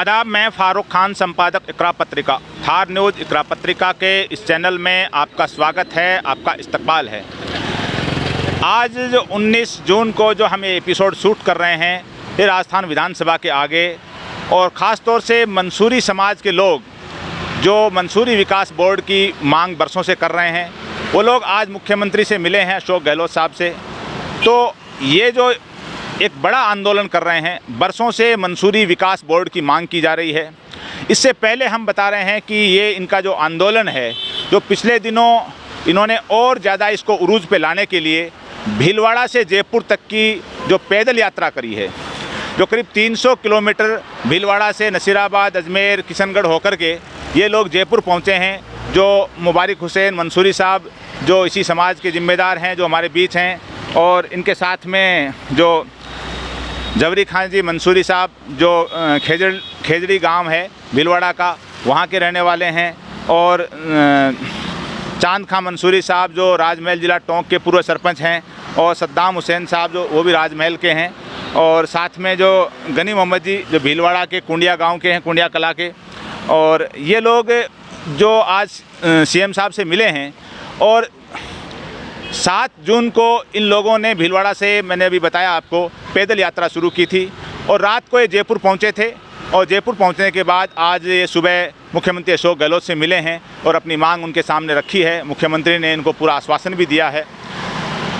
आदाब, मैं फ़ारूक खान, संपादक इकरा पत्रिका, थार न्यूज़ इकरा पत्रिका के इस चैनल में आपका स्वागत है, आपका इस्तकबाल है। आज जो 19 जून को जो हम ये एपिसोड शूट कर रहे हैं, ये राजस्थान विधानसभा के आगे, और ख़ास तौर से मंसूरी समाज के लोग जो मंसूरी विकास बोर्ड की मांग बरसों से कर रहे हैं, वो लोग आज मुख्यमंत्री से मिले हैं, अशोक गहलोत साहब से। तो ये जो एक बड़ा आंदोलन कर रहे हैं, बरसों से मंसूरी विकास बोर्ड की मांग की जा रही है। इससे पहले हम बता रहे हैं कि ये इनका जो आंदोलन है, जो पिछले दिनों इन्होंने और ज़्यादा इसको उरूज पे लाने के लिए भीलवाड़ा से जयपुर तक की जो पैदल यात्रा करी है, जो करीब 300 किलोमीटर भीलवाड़ा से नसीराबाद, अजमेर, किशनगढ़ होकर के ये लोग जयपुर पहुँचे हैं। जो मुबारक हुसैन मंसूरी साहब जो इसी समाज के ज़िम्मेदार हैं, जो हमारे बीच हैं, और इनके साथ में जो जबरी खान जी मंसूरी साहब जो खेजड़ी गांव है भीलवाड़ा का, वहाँ के रहने वाले हैं, और चांद खां मंसूरी साहब जो राजमहल ज़िला टोंक के पूर्व सरपंच हैं, और सद्दाम हुसैन साहब जो वो भी राजमहल के हैं, और साथ में जो गनी मोहम्मद जी जो भीलवाड़ा के कुंडिया गांव के हैं, कुंडिया कला के। और ये लोग जो आज सीएम साहब से मिले हैं, और 7 जून को इन लोगों ने भीलवाड़ा से, मैंने अभी बताया आपको, पैदल यात्रा शुरू की थी, और रात को ये जयपुर पहुंचे थे। और जयपुर पहुंचने के बाद आज ये सुबह मुख्यमंत्री अशोक गहलोत से मिले हैं और अपनी मांग उनके सामने रखी है। मुख्यमंत्री ने इनको पूरा आश्वासन भी दिया है।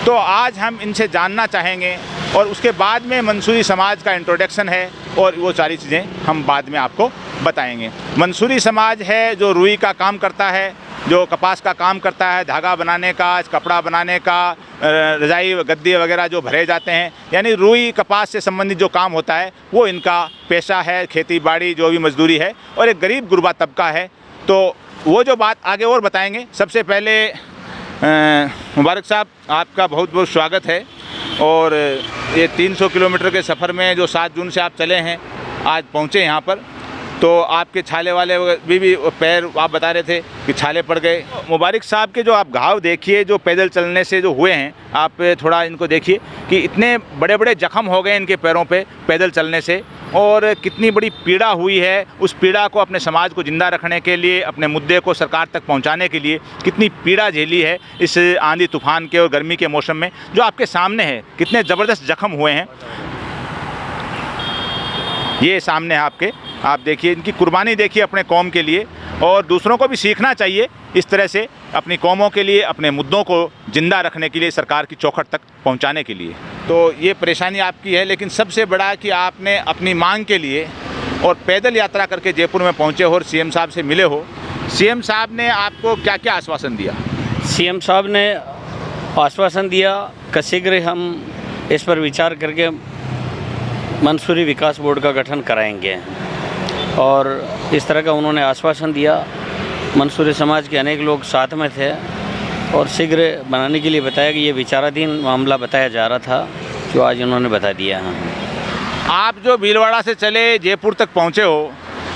तो आज हम इनसे जानना चाहेंगे, और उसके बाद में मंसूरी समाज का इंट्रोडक्शन है, और वो सारी चीज़ें हम बाद में आपको बताएंगे। मंसूरी समाज है जो रुई का काम करता है, जो कपास का काम करता है, धागा बनाने का, कपड़ा बनाने का, रजाई गद्दी वगैरह जो भरे जाते हैं, यानी रुई कपास से संबंधित जो काम होता है वो इनका पेशा है। खेती बाड़ी जो भी मजदूरी है, और एक गरीब गुरबा तबका है। तो वो जो बात आगे और बताएंगे। सबसे पहले मुबारक साहब, आपका बहुत बहुत स्वागत है। और ये 300 किलोमीटर के सफ़र में जो 7 जून से आप चले हैं, आज पहुँचे यहाँ पर, तो आपके छाले वाले भी पैर आप बता रहे थे कि छाले पड़ गए। मुबारक साहब के जो आप घाव देखिए, जो पैदल चलने से जो हुए हैं, आप थोड़ा इनको देखिए कि इतने बड़े बड़े जख्म हो गए इनके पैरों पे पैदल चलने से, और कितनी बड़ी पीड़ा हुई है। उस पीड़ा को अपने समाज को ज़िंदा रखने के लिए, अपने मुद्दे को सरकार तक पहुंचाने के लिए कितनी पीड़ा झेली है इस आंधी तूफान के और गर्मी के मौसम में। जो आपके सामने है, कितने ज़बरदस्त जख्म हुए हैं, ये सामने है आपके। आप देखिए, इनकी कुर्बानी देखिए अपने कौम के लिए, और दूसरों को भी सीखना चाहिए इस तरह से अपनी कौमों के लिए, अपने मुद्दों को ज़िंदा रखने के लिए, सरकार की चौखट तक पहुंचाने के लिए। तो ये परेशानी आपकी है, लेकिन सबसे बड़ा कि आपने अपनी मांग के लिए और पैदल यात्रा करके जयपुर में पहुंचे हो और सीएम साहब से मिले हो। सीएम साहब ने आपको क्या क्या आश्वासन दिया? सीएम साहब ने आश्वासन दिया कि शीघ्र हम इस पर विचार करके मंसूरी विकास बोर्ड का गठन कराएंगे, और इस तरह का उन्होंने आश्वासन दिया। मंसूरी समाज के अनेक लोग साथ में थे, और शीघ्र बनाने के लिए बताया कि ये विचाराधीन मामला बताया जा रहा था, जो आज उन्होंने बता दिया है। आप जो भीलवाड़ा से चले जयपुर तक पहुँचे हो,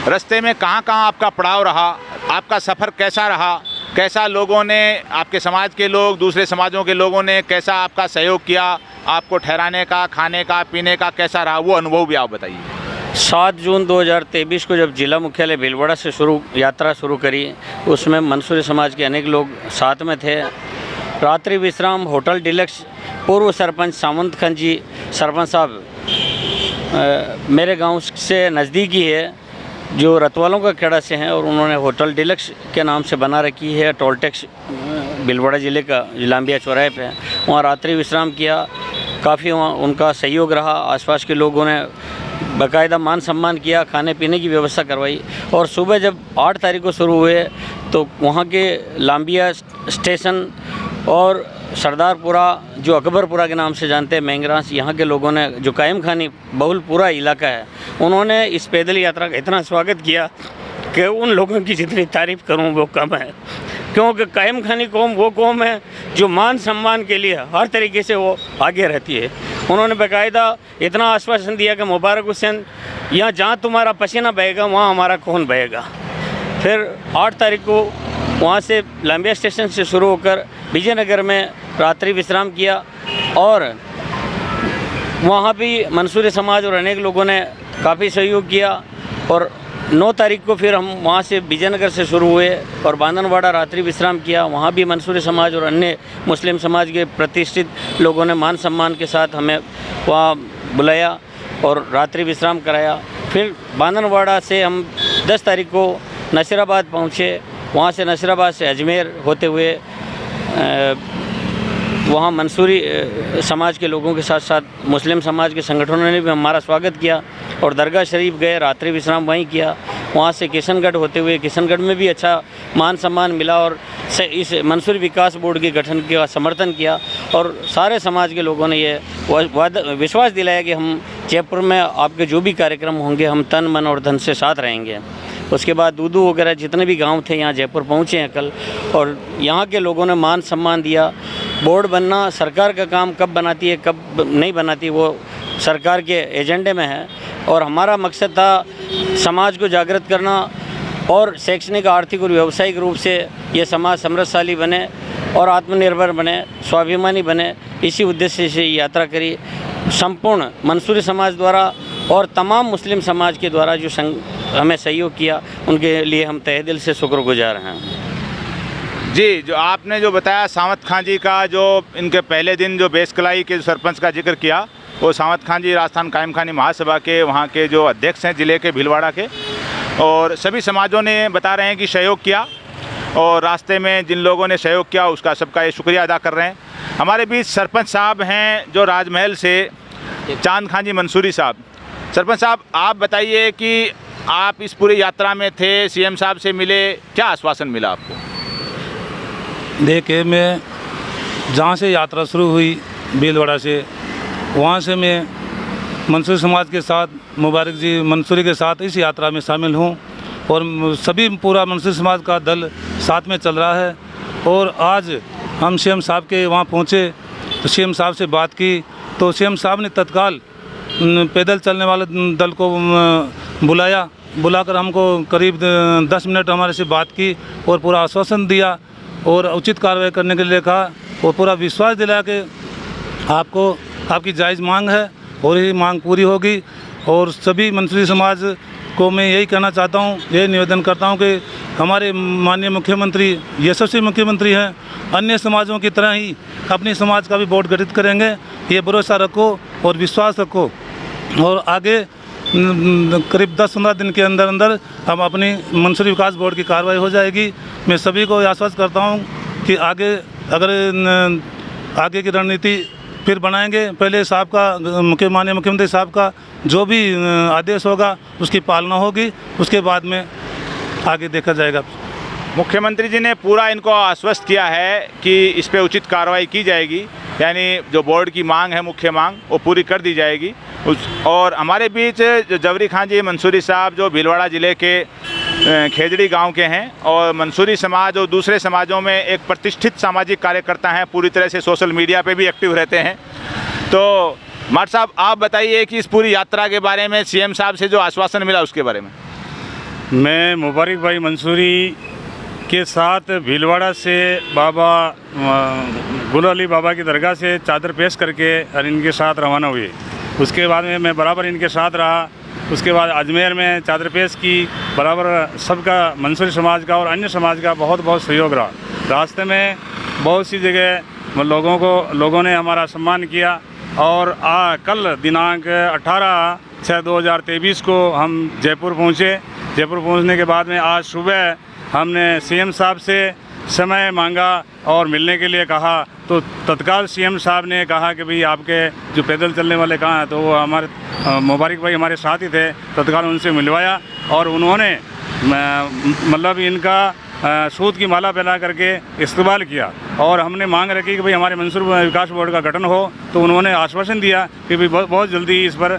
रास्ते में कहाँ कहाँ आपका पड़ाव रहा? आपका सफ़र कैसा रहा? कैसा लोगों ने, आपके समाज के लोग, दूसरे समाजों के लोगों ने कैसा आपका सहयोग किया? आपको ठहराने का, खाने का, पीने का कैसा रहा? वो अनुभव भी आप बताइए। 7 जून 2023 को जब जिला मुख्यालय भीलवाड़ा से यात्रा शुरू करी, उसमें मंसूरी समाज के अनेक लोग साथ में थे। रात्रि विश्राम होटल डिलक्स पूर्व सरपंच सावंत खान जी, सरपंच साहब मेरे गांव से नज़दीकी है, जो रतवालों का खेड़ा से हैं, और उन्होंने होटल डिलक्स के नाम से बना रखी है। टोल टैक्स भीलवाड़ा ज़िले का लांबिया चौराहे पे, वहाँ रात्रि विश्राम किया। काफ़ी वहाँ उनका सहयोग रहा। आसपास के लोगों ने बाकायदा मान सम्मान किया, खाने पीने की व्यवस्था करवाई। और सुबह जब 8 तारीख को शुरू हुए, तो वहाँ के लांबिया स्टेशन और सरदारपुरा, जो अकबरपुरा के नाम से जानते हैं, मैंगरास, यहाँ के लोगों ने, जो कायम खानी बहुल पूरा इलाका है, उन्होंने इस पैदल यात्रा का इतना स्वागत किया कि उन लोगों की जितनी तारीफ़ करूँ वो कम है। क्योंकि कायम खानी कौम वो कौम है जो मान सम्मान के लिए हर तरीके से वो आगे रहती है। उन्होंने बाकायदा इतना आश्वासन दिया कि मुबारक हुसैन, यहाँ जहाँ तुम्हारा पसीना बहेगा वहाँ हमारा खून बहेगा। फिर 8 तारीख को वहाँ से लांबिया स्टेशन से शुरू होकर विजयनगर में रात्रि विश्राम किया, और वहाँ भी मंसूरी समाज और अनेक लोगों ने काफ़ी सहयोग किया। और 9 तारीख को फिर हम वहाँ से विजयनगर से शुरू हुए और बांधनवाड़ा रात्रि विश्राम किया। वहाँ भी मंसूरी समाज और अन्य मुस्लिम समाज के प्रतिष्ठित लोगों ने मान सम्मान के साथ हमें वहाँ बुलाया और रात्रि विश्राम कराया। फिर बांधनवाड़ा से हम 10 तारीख को नसीराबाद पहुँचे। वहाँ से नसीराबाद से अजमेर होते हुए वहाँ मंसूरी समाज के लोगों के साथ साथ मुस्लिम समाज के संगठनों ने भी हमारा स्वागत किया और दरगाह शरीफ गए, रात्रि विश्राम वहीं किया। वहाँ से किशनगढ़ होते हुए किशनगढ़ में भी अच्छा मान सम्मान मिला और इस मंसूरी विकास बोर्ड के गठन का समर्थन किया और सारे समाज के लोगों ने ये विश्वास दिलाया कि हम जयपुर में आपके जो भी कार्यक्रम होंगे हम तन मन और धन से साथ रहेंगे। उसके बाद दूदू वगैरह जितने भी गांव थे यहाँ जयपुर पहुँचे हैं कल और यहाँ के लोगों ने मान सम्मान दिया। बोर्ड बनना सरकार का काम कब बनाती है कब नहीं बनाती वो सरकार के एजेंडे में है और हमारा मकसद था समाज को जागृत करना और शैक्षणिक, आर्थिक और व्यावसायिक रूप से ये समाज समृद्धशाली बने और आत्मनिर्भर बने, स्वाभिमानी बने। इसी उद्देश्य से यात्रा करी। संपूर्ण मंसूरी समाज द्वारा और तमाम मुस्लिम समाज के द्वारा जो हमें सहयोग किया उनके लिए हम तहे दिल से शुक्रगुजार हैं। जी, जो आपने जो बताया सावंत खां जी का जो इनके पहले दिन जो बेसकलाई के सरपंच का जिक्र किया, वो सावंत खां जी राजस्थान कायम खानी महासभा के वहाँ के जो अध्यक्ष हैं ज़िले के भीलवाड़ा के, और सभी समाजों ने बता रहे हैं कि सहयोग किया और रास्ते में जिन लोगों ने सहयोग किया उसका सबका ये शुक्रिया अदा कर रहे हैं। हमारे बीच सरपंच साहब हैं जो राजमहल से, चांद खां जी मंसूरी साहब। सरपंच साहब, आप बताइए कि आप इस पूरी यात्रा में थे, सीएम साहब से मिले, क्या आश्वासन मिला आपको? देखिए, मैं जहाँ से यात्रा शुरू हुई भीलवाड़ा से, वहाँ से मैं मंसूरी समाज के साथ, मुबारक जी मंसूरी के साथ इस यात्रा में शामिल हूँ और सभी पूरा मंसूरी समाज का दल साथ में चल रहा है। और आज हम सीएम साहब के वहाँ पहुँचे तो सीएम साहब से बात की तो सीएम साहब ने तत्काल पैदल चलने वाले दल को बुलाकर हमको करीब 10 मिनट हमारे से बात की और पूरा आश्वासन दिया और उचित कार्रवाई करने के लिए कहा और पूरा विश्वास दिलाया कि आपकी जायज़ मांग है और ये मांग पूरी होगी। और सभी मंसूरी समाज को मैं यही कहना चाहता हूँ, यही निवेदन करता हूँ कि हमारे माननीय मुख्यमंत्री यशस्वी मुख्यमंत्री हैं, अन्य समाजों की तरह ही अपनी समाज का भी बोर्ड गठित करेंगे। ये भरोसा रखो और विश्वास रखो और आगे करीब 10-15 दिन के अंदर अंदर हम अपनी मंसूरी विकास बोर्ड की कार्रवाई हो जाएगी। मैं सभी को आश्वस्त करता हूँ कि आगे की रणनीति फिर बनाएंगे। पहले साहब का माननीय मुख्यमंत्री साहब का जो भी आदेश होगा उसकी पालना होगी, उसके बाद में आगे देखा जाएगा। मुख्यमंत्री जी ने पूरा इनको आश्वस्त किया है कि इस पे उचित कार्रवाई की जाएगी, यानी जो बोर्ड की मांग है, मुख्य मांग, वो पूरी कर दी जाएगी। और हमारे बीच जो जवरी खां जी मंसूरी साहब जो भीलवाड़ा ज़िले के खेजड़ी गांव के हैं और मंसूरी समाज और दूसरे समाजों में एक प्रतिष्ठित सामाजिक कार्यकर्ता हैं, पूरी तरह से सोशल मीडिया पे भी एक्टिव रहते हैं। तो मार साहब, आप बताइए कि इस पूरी यात्रा के बारे में, सीएम साहब से जो आश्वासन मिला उसके बारे में। मैं मुबारक भाई मंसूरी के साथ भीलवाड़ा से बाबा गुल अली बाबा की दरगाह से चादर पेश करके और इनके साथ रवाना हुए। उसके बाद में मैं बराबर इनके साथ रहा। उसके बाद अजमेर में चादर पेश की, बराबर सबका मंसूरी समाज का और अन्य समाज का बहुत बहुत सहयोग रहा। रास्ते में बहुत सी जगह लोगों ने हमारा सम्मान किया और कल दिनांक 18/6/2023 को हम जयपुर पहुँचे। जयपुर पहुँचने के बाद में आज सुबह हमने सीएम साहब से समय मांगा और मिलने के लिए कहा तो तत्काल सीएम साहब ने कहा कि भाई आपके जो पैदल चलने वाले कहाँ हैं, तो वो हमारे मुबारक भाई हमारे साथ ही थे। तत्काल उनसे मिलवाया और उन्होंने मतलब इनका सूद की माला पहना करके इस्तकबाल किया और हमने मांग रखी कि भाई हमारे मंसूरी विकास बोर्ड का गठन हो। तो उन्होंने आश्वासन दिया कि भाई बहुत जल्दी इस पर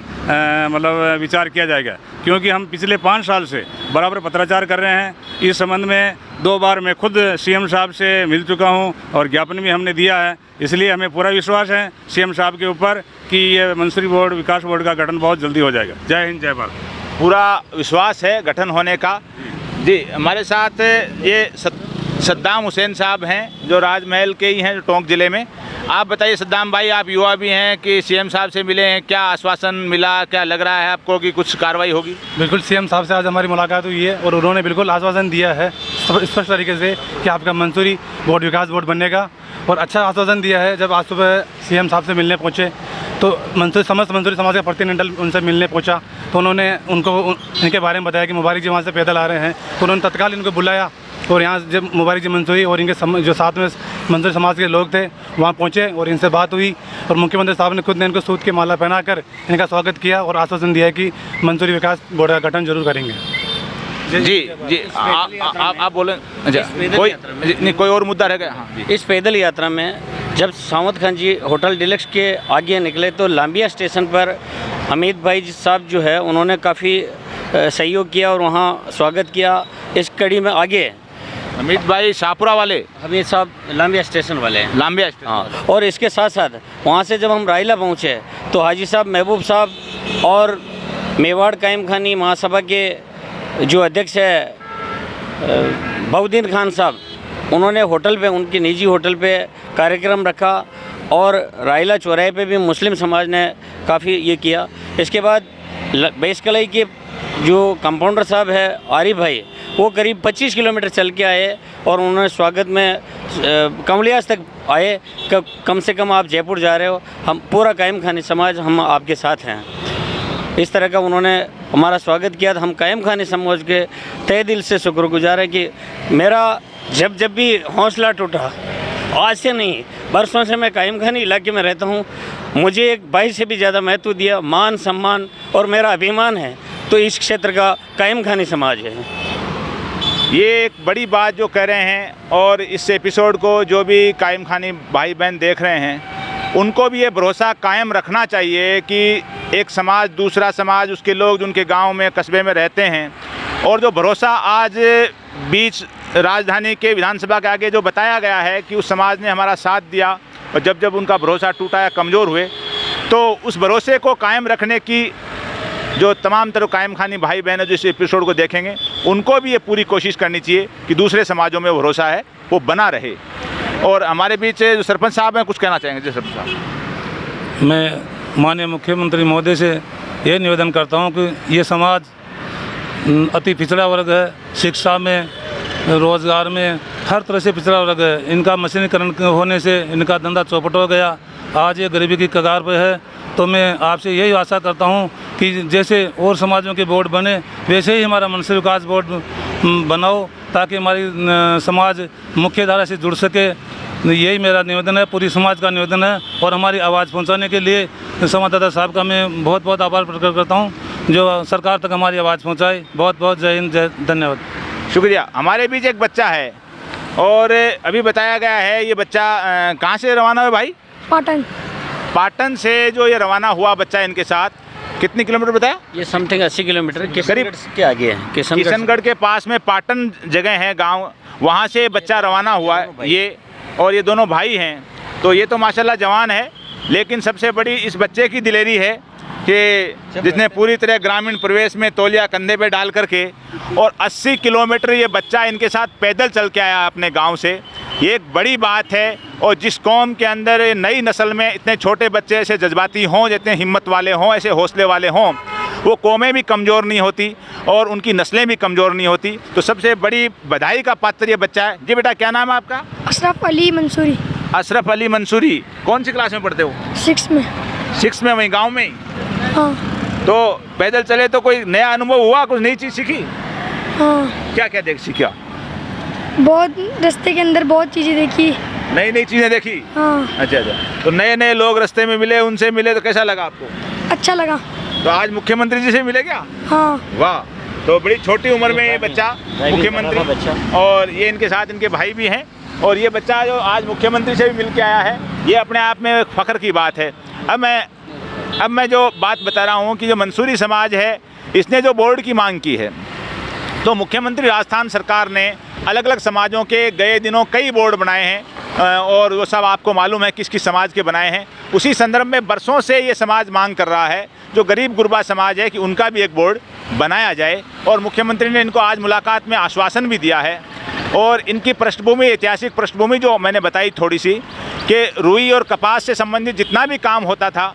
मतलब विचार किया जाएगा, क्योंकि हम पिछले 5 साल से बराबर पत्राचार कर रहे हैं। इस संबंध में 2 बार मैं खुद सीएम साहब से मिल चुका हूं और ज्ञापन भी हमने दिया है। इसलिए हमें पूरा विश्वास है सीएम साहब के ऊपर कि ये मंसूरी बोर्ड विकास बोर्ड का गठन बहुत जल्दी हो जाएगा। जय हिंद, जय भारत। पूरा विश्वास है गठन होने का। जी, हमारे साथ ये सद्दाम हुसैन साहब हैं जो राजमहल के ही हैं, जो टोंक ज़िले में। आप बताइए सद्दाम भाई, आप युवा भी हैं कि सीएम साहब से मिले हैं, क्या आश्वासन मिला, क्या लग रहा है आपको कि कुछ कार्रवाई होगी? बिल्कुल सीएम साहब से आज हमारी मुलाकात हुई है और उन्होंने बिल्कुल आश्वासन दिया है स्पष्ट तरीके से कि आपका मंसूरी बोर्ड विकास बोर्ड बनेगा, और अच्छा आश्वासन दिया है। जब आज सुबह सीएम साहब से मिलने पहुँचे तो समस्त मंसूरी समाज का प्रतिनिधिमंडल उनसे मिलने पहुँचा, तो उन्होंने इनके बारे में बताया कि मुबारक जी वहाँ से पैदल आ रहे हैं, तो उन्होंने तत्काल इनको बुलाया और यहाँ जब मुबारक जी मंसूरी और इनके जो साथ में मंसूरी समाज के लोग थे वहाँ पहुँचे और इनसे बात हुई, और मुख्यमंत्री साहब ने खुद ने इनको सूत की माला पहनाकर इनका स्वागत किया और आश्वासन दिया कि मंसूरी विकास बोर्ड का गठन जरूर करेंगे। जी आप बोलें। अच्छा, कोई और मुद्दा रह गया? हाँ, इस पैदल यात्रा में जब सावंत खान जी होटल डिलक्स के आगे निकले तो लांबिया स्टेशन पर हमीद भाई साहब जो है उन्होंने काफ़ी सहयोग किया और वहाँ स्वागत किया। इस कड़ी में आगे हमीद भाई शाहपुरा वाले, हमीद साहब लांबिया स्टेशन वाले हैं। लांबिया स्टेशन। हाँ, और इसके साथ साथ वहाँ से जब हम रायला पहुँचे तो हाजी साहब महबूब साहब और मेवाड़ कायम खानी महासभा के जो अध्यक्ष है बहुद्दीन खान साहब, उन्होंने होटल पे, उनकी निजी होटल पे कार्यक्रम रखा और रायला चौराहे पे भी मुस्लिम समाज ने काफ़ी ये किया। इसके बाद बेसकलाई के जो कंपाउंडर साहब है आरिफ भाई, वो करीब 25 किलोमीटर चल के आए और उन्होंने स्वागत में कमलियास तक आए। कम से कम आप जयपुर जा रहे हो, हम पूरा कायम खानी समाज हम आपके साथ हैं, इस तरह का उन्होंने हमारा स्वागत किया। तो हम कायम खानी समाज के तहे दिल से शुक्रगुजार हैं कि मेरा जब भी हौसला टूटा, आज से नहीं बरसों से मैं कायम खानी इलाके में रहता हूँ, मुझे एक भाई से भी ज़्यादा महत्व दिया, मान सम्मान और मेरा अभिमान है तो इस क्षेत्र का कायम खानी समाज है। ये एक बड़ी बात जो कह रहे हैं, और इस एपिसोड को जो भी कायम खानी भाई बहन देख रहे हैं उनको भी ये भरोसा कायम रखना चाहिए कि एक समाज दूसरा समाज, उसके लोग जो उनके गांव में कस्बे में रहते हैं, और जो भरोसा आज बीच राजधानी के विधानसभा के आगे जो बताया गया है कि उस समाज ने हमारा साथ दिया, और जब उनका भरोसा टूटा या कमज़ोर हुए तो उस भरोसे को कायम रखने की जो तमाम तरह कायम खानी भाई बहन जो इस एपिसोड को देखेंगे उनको भी ये पूरी कोशिश करनी चाहिए कि दूसरे समाजों में भरोसा है वो बना रहे। और हमारे बीच जो सरपंच साहब हैं, कुछ कहना चाहेंगे? जी सरपंच साहब। मैं माननीय मुख्यमंत्री महोदय से ये निवेदन करता हूँ कि ये समाज अति पिछड़ा वर्ग है, शिक्षा में, रोज़गार में, हर तरह से पिछड़ा वर्ग है। इनका मशीनीकरण होने से इनका धंधा चौपट हो गया, आज ये गरीबी की कगार पर है। तो मैं आपसे यही आशा करता हूँ कि जैसे और समाजों के बोर्ड बने वैसे ही हमारा मंसूरी विकास बोर्ड बनाओ, ताकि हमारी समाज मुख्य धारा से जुड़ सके। यही मेरा निवेदन है, पूरी समाज का निवेदन है। और हमारी आवाज़ पहुंचाने के लिए संवाददाता साहब का मैं बहुत बहुत आभार प्रकट करता हूं, जो सरकार तक हमारी आवाज़ पहुंचाए। बहुत बहुत जय हिंद, जय धन्यवाद। शुक्रिया। हमारे बीच एक बच्चा है और अभी बताया गया है, ये बच्चा कहाँ से रवाना हुआ भाई? पाटन से जो ये रवाना हुआ बच्चा, इनके साथ कितने किलोमीटर बताया? ये समथिंग 80 किलोमीटर करीब के आगे है। किशनगढ़ के पास में पाटन जगह है गांव, वहां से बच्चा रवाना हुआ है ये, और ये दोनों भाई हैं। तो ये तो माशाल्लाह जवान है, लेकिन सबसे बड़ी इस बच्चे की दिलेरी है कि जिसने पूरी तरह ग्रामीण प्रवेश में तौलिया कंधे पे डाल करके और 80 किलोमीटर ये बच्चा इनके साथ पैदल चल के आया अपने गांव से। ये एक बड़ी बात है। और जिस कौम के अंदर नई नस्ल में इतने छोटे बच्चे ऐसे जज्बाती हों, जितने हिम्मत वाले हों, ऐसे हौसले वाले हों, वो कौमें भी कमज़ोर नहीं होती और उनकी नस्लें भी कमज़ोर नहीं होती। तो सबसे बड़ी बधाई का पात्र ये बच्चा है। जी बेटा, क्या नाम है आपका? अशरफ अली मंसूरी। अशरफ अली मंसूरी। कौन सी क्लास में पढ़ते हो? 6 में। 6 में, वहीं गाँव में ही? हाँ। तो पैदल चले तो कोई नया अनुभव हुआ, कुछ नई चीज़ सीखी? हाँ। क्या क्या सीखा? बहुत रास्ते के अंदर बहुत चीज़ें देखी, नई नई चीज़ें देखी। हाँ। अच्छा। तो नए नए लोग रास्ते में मिले, उनसे मिले तो कैसा लगा आपको? अच्छा लगा। तो आज मुख्यमंत्री जी से मिले क्या? हाँ। वाह। तो बड़ी छोटी उम्र में ये बच्चा मुख्यमंत्री, और ये इनके साथ इनके भाई भी हैं, और ये बच्चा जो आज मुख्यमंत्री से भी मिल के आया है, ये अपने आप में फ़ख्र की बात है। अब मैं जो बात बता रहा हूँ कि जो मंसूरी समाज है, इसने जो बोर्ड की मांग की है, तो मुख्यमंत्री राजस्थान सरकार ने अलग अलग समाजों के गए दिनों कई बोर्ड बनाए हैं, और वो सब आपको मालूम है किस किस समाज के बनाए हैं। उसी संदर्भ में बरसों से ये समाज मांग कर रहा है, जो गरीब गुरबा समाज है, कि उनका भी एक बोर्ड बनाया जाए। और मुख्यमंत्री ने इनको आज मुलाकात में आश्वासन भी दिया है। और इनकी पृष्ठभूमि, ऐतिहासिक पृष्ठभूमि जो मैंने बताई थोड़ी सी, कि रुई और कपास से संबंधित जितना भी काम होता था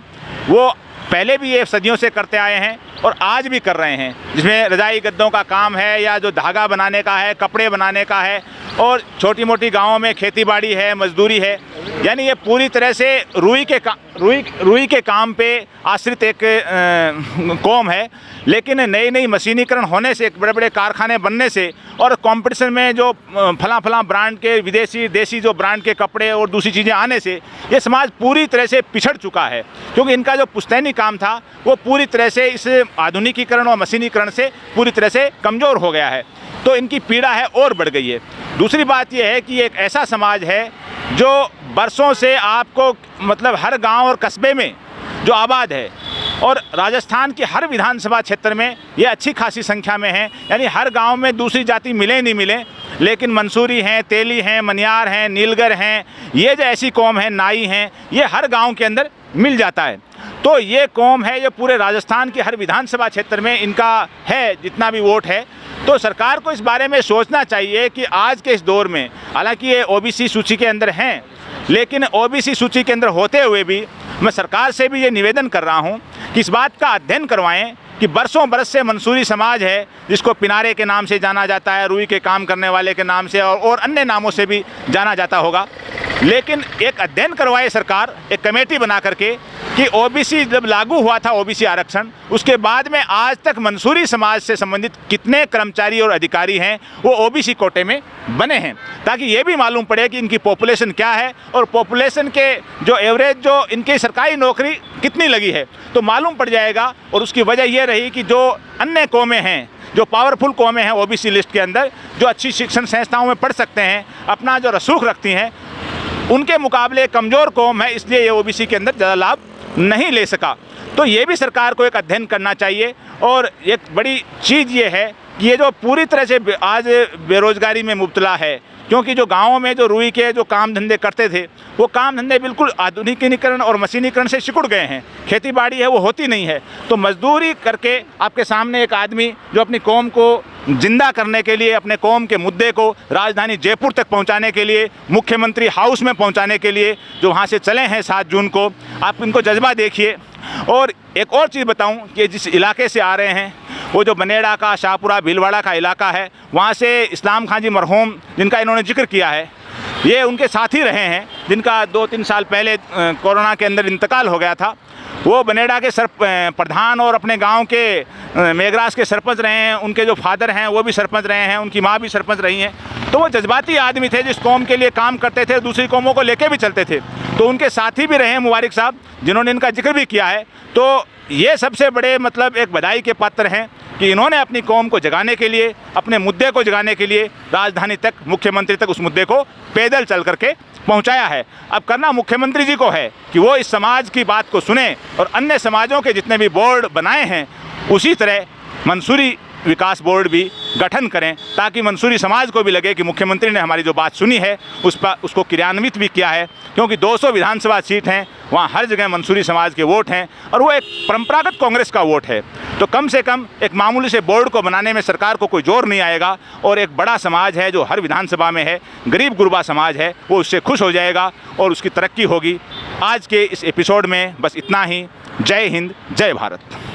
वो पहले भी ये सदियों से करते आए हैं और आज भी कर रहे हैं, जिसमें रजाई गद्दों का काम है या जो धागा बनाने का है, कपड़े बनाने का है, और छोटी मोटी गांवों में खेतीबाड़ी है, मजदूरी है। यानी ये पूरी तरह से रुई के काम पे आश्रित एक कौम है। लेकिन नई नई मशीनीकरण होने से, बड़े बड़े कारखाने बनने से और कंपटीशन में जो फला ब्रांड के विदेशी देसी जो ब्रांड के कपड़े और दूसरी चीज़ें आने से ये समाज पूरी तरह से पिछड़ चुका है, क्योंकि इनका जो पुश्तैनी काम था वो पूरी तरह से इस आधुनिकीकरण और मशीनीकरण से पूरी तरह से कमज़ोर हो गया है। तो इनकी पीड़ा है और बढ़ गई है। दूसरी बात यह है कि ये एक ऐसा समाज है जो बरसों से आपको मतलब हर गांव और कस्बे में जो आबाद है, और राजस्थान के हर विधानसभा क्षेत्र में ये अच्छी खासी संख्या में है। यानी हर गांव में दूसरी जाति मिले नहीं मिले, लेकिन मंसूरी हैं, तेली हैं, मनियार हैं, नीलगर हैं, ये जो ऐसी कौम है, नाई हैं, ये हर गांव के अंदर मिल जाता है। तो ये कौम है, ये पूरे राजस्थान के हर विधानसभा क्षेत्र में इनका है जितना भी वोट है। तो सरकार को इस बारे में सोचना चाहिए कि आज के इस दौर में, हालांकि ये ओबीसी सूची के अंदर हैं, लेकिन ओबीसी सूची के अंदर होते हुए भी मैं सरकार से भी ये निवेदन कर रहा हूँ कि इस बात का अध्ययन करवाएं कि बरसों बरस से मंसूरी समाज है, जिसको पिनारे के नाम से जाना जाता है, रुई के काम करने वाले के नाम से और अन्य नामों से भी जाना जाता होगा, लेकिन एक अध्ययन करवाए सरकार, एक कमेटी बना करके कि ओबीसी जब लागू हुआ था, ओबीसी आरक्षण, उसके बाद में आज तक मंसूरी समाज से संबंधित कितने कर्मचारी और अधिकारी हैं वो ओबीसी कोटे में बने हैं, ताकि ये भी मालूम पड़े कि इनकी पॉपुलेशन क्या है और पॉपुलेशन के जो एवरेज जो इनकी सरकारी नौकरी कितनी लगी है, तो मालूम पड़ जाएगा। और उसकी वजह यह रही कि जो अन्य कौमें हैं, जो पावरफुल कौमें हैं ओबीसी लिस्ट के अंदर, जो अच्छी शिक्षण संस्थाओं में पढ़ सकते हैं, अपना जो रसूख रखती हैं, उनके मुकाबले कमज़ोर कौम है, इसलिए ये ओबीसी के अंदर ज़्यादा लाभ नहीं ले सका। तो ये भी सरकार को एक अध्ययन करना चाहिए। और एक बड़ी चीज़ ये है कि ये जो पूरी तरह से आज बेरोज़गारी में मुब्तला है, क्योंकि जो गाँवों में जो रुई के जो काम धंधे करते थे वो काम धंधे बिल्कुल आधुनिकीकरण और मशीनीकरण से सिकुड़ गए हैं, खेती बाड़ी है वो होती नहीं है। तो मजदूरी करके आपके सामने एक आदमी जो अपनी कौम को जिंदा करने के लिए, अपने कौम के मुद्दे को राजधानी जयपुर तक पहुंचाने के लिए, मुख्यमंत्री हाउस में पहुंचाने के लिए जो वहां से चले हैं 7 जून को, आप इनको जज्बा देखिए। और एक और चीज़ बताऊं कि जिस इलाके से आ रहे हैं, वो जो बनेड़ा का, शाहपुरा, भीलवाड़ा का इलाका है, वहाँ से इस्लाम खां जी मरहूम, जिनका इन्होंने जिक्र किया है, ये उनके साथी रहे हैं, जिनका 2-3 साल पहले कोरोना के अंदर इंतकाल हो गया था। वो बनेड़ा के प्रधान और अपने गांव के मेघराज के सरपंच रहे हैं, उनके जो फादर हैं वो भी सरपंच रहे हैं, उनकी माँ भी सरपंच रही हैं। तो वो जज्बाती आदमी थे, जिस कौम के लिए काम करते थे, दूसरी कौमों को लेके भी चलते थे। तो उनके साथी भी रहे हैं मुबारक साहब, जिन्होंने इनका जिक्र भी किया है। तो ये सबसे बड़े मतलब एक बधाई के पात्र हैं कि इन्होंने अपनी कौम को जगाने के लिए, अपने मुद्दे को जगाने के लिए राजधानी तक, मुख्यमंत्री तक उस मुद्दे को पैदल चल करके पहुंचाया है। अब करना मुख्यमंत्री जी को है कि वो इस समाज की बात को सुने और अन्य समाजों के जितने भी बोर्ड बनाए हैं उसी तरह मंसूरी विकास बोर्ड भी गठन करें, ताकि मंसूरी समाज को भी लगे कि मुख्यमंत्री ने हमारी जो बात सुनी है उसको क्रियान्वित भी किया है। क्योंकि 200 विधानसभा सीट हैं, वहाँ हर जगह मंसूरी समाज के वोट हैं और वो एक परंपरागत कांग्रेस का वोट है। तो कम से कम एक मामूली से बोर्ड को बनाने में सरकार को कोई जोर नहीं आएगा और एक बड़ा समाज है जो हर विधानसभा में है, गरीब गुरबा समाज है, वो उससे खुश हो जाएगा और उसकी तरक्की होगी। आज के इस एपिसोड में बस इतना ही। जय हिंद, जय भारत।